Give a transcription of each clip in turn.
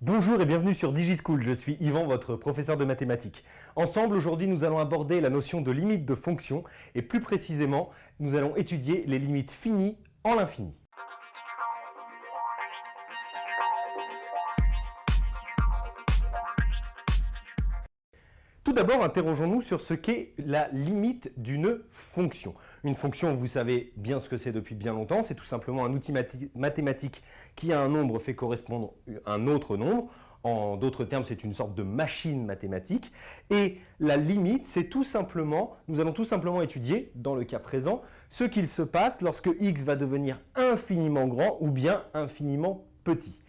Bonjour et bienvenue sur DigiSchool, je suis Yvan, votre professeur de mathématiques. Ensemble, aujourd'hui, nous allons aborder la notion de limite de fonction et plus précisément, nous allons étudier les limites finies en l'infini. Tout d'abord, interrogeons-nous sur ce qu'est la limite d'une fonction. Une fonction, vous savez bien ce que c'est depuis bien longtemps, c'est tout simplement un outil mathématique qui a un nombre fait correspondre à un autre nombre. En d'autres termes, c'est une sorte de machine mathématique. Et la limite, c'est tout simplement, nous allons tout simplement étudier, dans le cas présent, ce qu'il se passe lorsque x va devenir infiniment grand ou bien infiniment petit.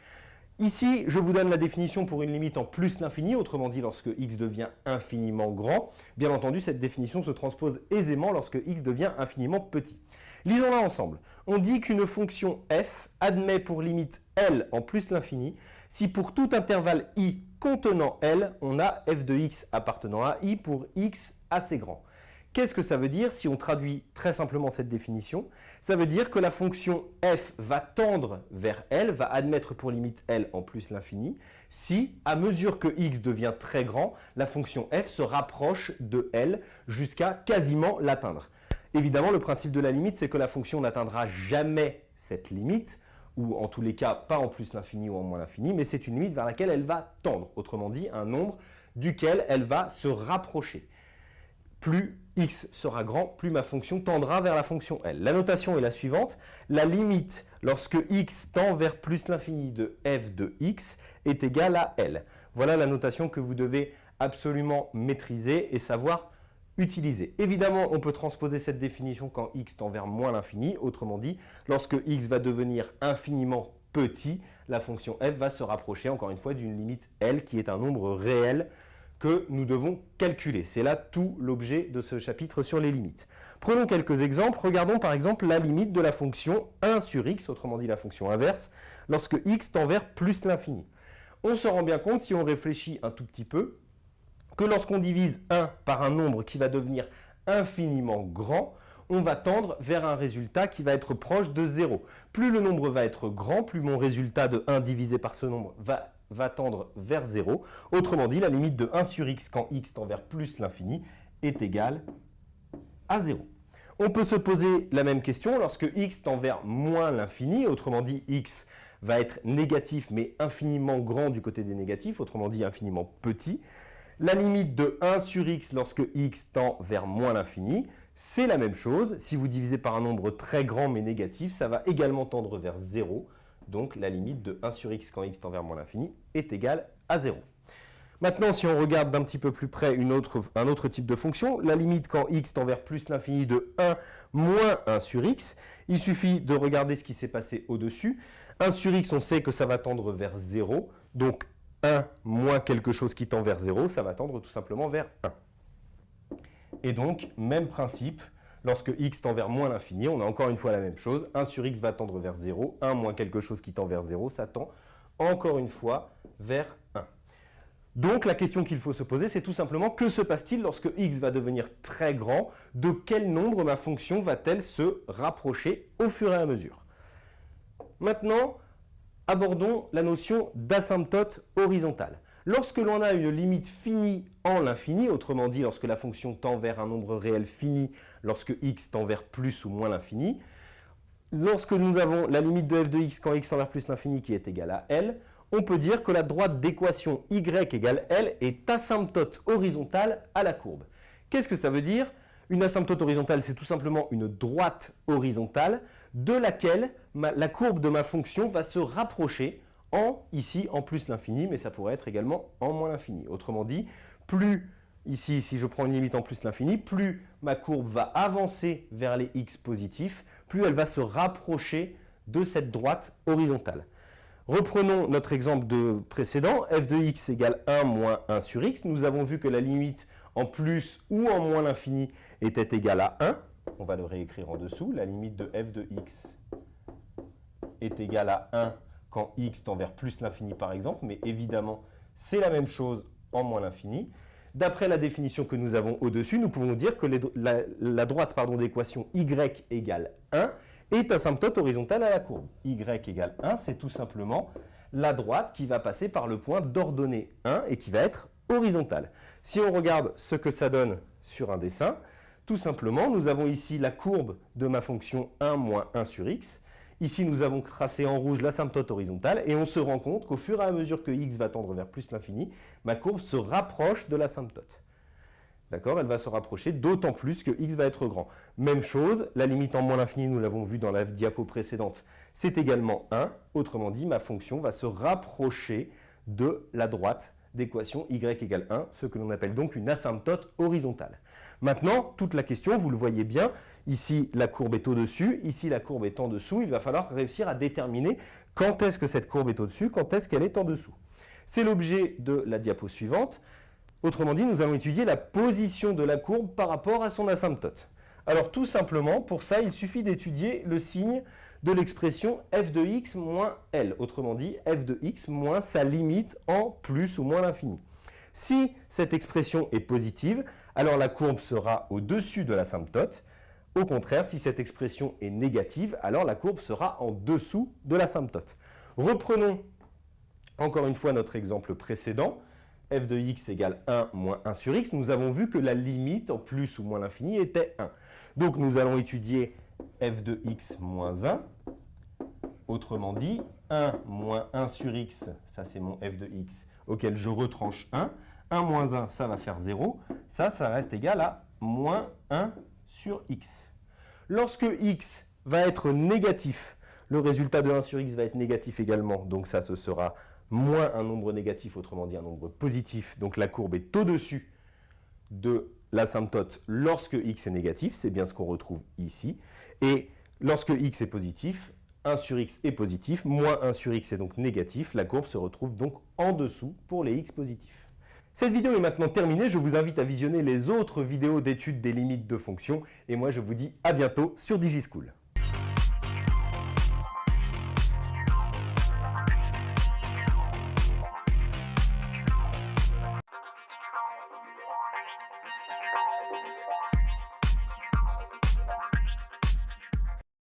Ici, je vous donne la définition pour une limite en plus l'infini, autrement dit lorsque x devient infiniment grand. Bien entendu, cette définition se transpose aisément lorsque x devient infiniment petit. Lisons-la ensemble. On dit qu'une fonction f admet pour limite L en plus l'infini si pour tout intervalle i contenant L, on a f de x appartenant à i pour x assez grand. Qu'est-ce que ça veut dire si on traduit très simplement cette définition? Ça veut dire que la fonction f va tendre vers L, va admettre pour limite L en plus l'infini, si, à mesure que x devient très grand, la fonction f se rapproche de L jusqu'à quasiment l'atteindre. Évidemment, le principe de la limite, c'est que la fonction n'atteindra jamais cette limite, ou en tous les cas, pas en plus l'infini ou en moins l'infini, mais c'est une limite vers laquelle elle va tendre, autrement dit, un nombre duquel elle va se rapprocher. Plus x sera grand, plus ma fonction tendra vers la fonction L. La notation est la suivante. La limite lorsque x tend vers plus l'infini de f de x est égale à L. Voilà la notation que vous devez absolument maîtriser et savoir utiliser. Évidemment, on peut transposer cette définition quand x tend vers moins l'infini. Autrement dit, lorsque x va devenir infiniment petit, la fonction f va se rapprocher, encore une fois, d'une limite L qui est un nombre réel que nous devons calculer. C'est là tout l'objet de ce chapitre sur les limites. Prenons quelques exemples. Regardons par exemple la limite de la fonction 1 sur x, autrement dit la fonction inverse, lorsque x tend vers plus l'infini. On se rend bien compte, si on réfléchit un tout petit peu, que lorsqu'on divise 1 par un nombre qui va devenir infiniment grand, on va tendre vers un résultat qui va être proche de 0. Plus le nombre va être grand, plus mon résultat de 1 divisé par ce nombre va tendre vers 0. Autrement dit, la limite de 1 sur x quand x tend vers plus l'infini est égale à 0. On peut se poser la même question lorsque x tend vers moins l'infini. Autrement dit, x va être négatif mais infiniment grand du côté des négatifs, autrement dit infiniment petit. La limite de 1 sur x lorsque x tend vers moins l'infini, c'est la même chose. Si vous divisez par un nombre très grand mais négatif, ça va également tendre vers 0. Donc la limite de 1 sur x quand x tend vers moins l'infini est égale à 0. Maintenant, si on regarde d'un petit peu plus près un autre type de fonction, la limite quand x tend vers plus l'infini de 1 moins 1 sur x, il suffit de regarder ce qui s'est passé au-dessus. 1 sur x, on sait que ça va tendre vers 0. Donc 1 moins quelque chose qui tend vers 0, ça va tendre tout simplement vers 1. Et donc, même principe. Lorsque x tend vers moins l'infini, on a encore une fois la même chose. 1 sur x va tendre vers 0. 1 moins quelque chose qui tend vers 0, ça tend encore une fois vers 1. Donc la question qu'il faut se poser, c'est tout simplement que se passe-t-il lorsque x va devenir très grand? De quel nombre ma fonction va-t-elle se rapprocher au fur et à mesure? Maintenant, abordons la notion d'asymptote horizontale. Lorsque l'on a une limite finie en l'infini, autrement dit lorsque la fonction tend vers un nombre réel fini, lorsque x tend vers plus ou moins l'infini, lorsque nous avons la limite de f de x quand x tend vers plus l'infini qui est égale à L, on peut dire que la droite d'équation y égale L est asymptote horizontale à la courbe. Qu'est-ce que ça veut dire? Une asymptote horizontale, c'est tout simplement une droite horizontale de laquelle la courbe de ma fonction va se rapprocher ici en plus l'infini, mais ça pourrait être également en moins l'infini. Autrement dit, plus, ici, si je prends une limite en plus l'infini, plus ma courbe va avancer vers les x positifs, plus elle va se rapprocher de cette droite horizontale. Reprenons notre exemple précédent, f de x égale 1 moins 1 sur x. Nous avons vu que la limite en plus ou en moins l'infini était égale à 1. On va le réécrire en dessous. La limite de f de x est égale à 1 quand x tend vers plus l'infini par exemple, mais évidemment, c'est la même chose en moins l'infini. D'après la définition que nous avons au-dessus, nous pouvons dire que la droite d'équation y égale 1 est asymptote horizontale à la courbe. Y égale 1, c'est tout simplement la droite qui va passer par le point d'ordonnée 1 et qui va être horizontale. Si on regarde ce que ça donne sur un dessin, tout simplement, nous avons ici la courbe de ma fonction 1 moins 1 sur x. Ici, nous avons tracé en rouge l'asymptote horizontale et on se rend compte qu'au fur et à mesure que x va tendre vers plus l'infini, ma courbe se rapproche de l'asymptote. D'accord? Elle va se rapprocher d'autant plus que x va être grand. Même chose, la limite en moins l'infini, nous l'avons vu dans la diapo précédente, c'est également 1. Autrement dit, ma fonction va se rapprocher de la droite d'équation y égale 1, ce que l'on appelle donc une asymptote horizontale. Maintenant, toute la question, vous le voyez bien, ici la courbe est au-dessus, ici la courbe est en dessous, il va falloir réussir à déterminer quand est-ce que cette courbe est au-dessus, quand est-ce qu'elle est en dessous. C'est l'objet de la diapo suivante. Autrement dit, nous allons étudier la position de la courbe par rapport à son asymptote. Alors tout simplement, pour ça, il suffit d'étudier le signe de l'expression f de x moins L. Autrement dit, f de x moins sa limite en plus ou moins l'infini. Si cette expression est positive, alors la courbe sera au-dessus de l'asymptote. Au contraire, si cette expression est négative, alors la courbe sera en dessous de l'asymptote. Reprenons encore une fois notre exemple précédent. F de x égale 1 moins 1 sur x, nous avons vu que la limite en plus ou moins l'infini était 1. Donc nous allons étudier f de x moins 1. Autrement dit, 1 moins 1 sur x, ça c'est mon f de x, auquel je retranche 1. 1 moins 1, ça va faire 0. Ça reste égal à moins 1 sur x. Lorsque x va être négatif, le résultat de 1 sur x va être négatif également. Donc ça, ce sera moins un nombre négatif, autrement dit un nombre positif. Donc la courbe est au-dessus de l'asymptote lorsque x est négatif. C'est bien ce qu'on retrouve ici. Et lorsque x est positif, 1 sur x est positif, moins 1 sur x est donc négatif. La courbe se retrouve donc en dessous pour les x positifs. Cette vidéo est maintenant terminée. Je vous invite à visionner les autres vidéos d'études des limites de fonctions. Et moi, je vous dis à bientôt sur DigiSchool.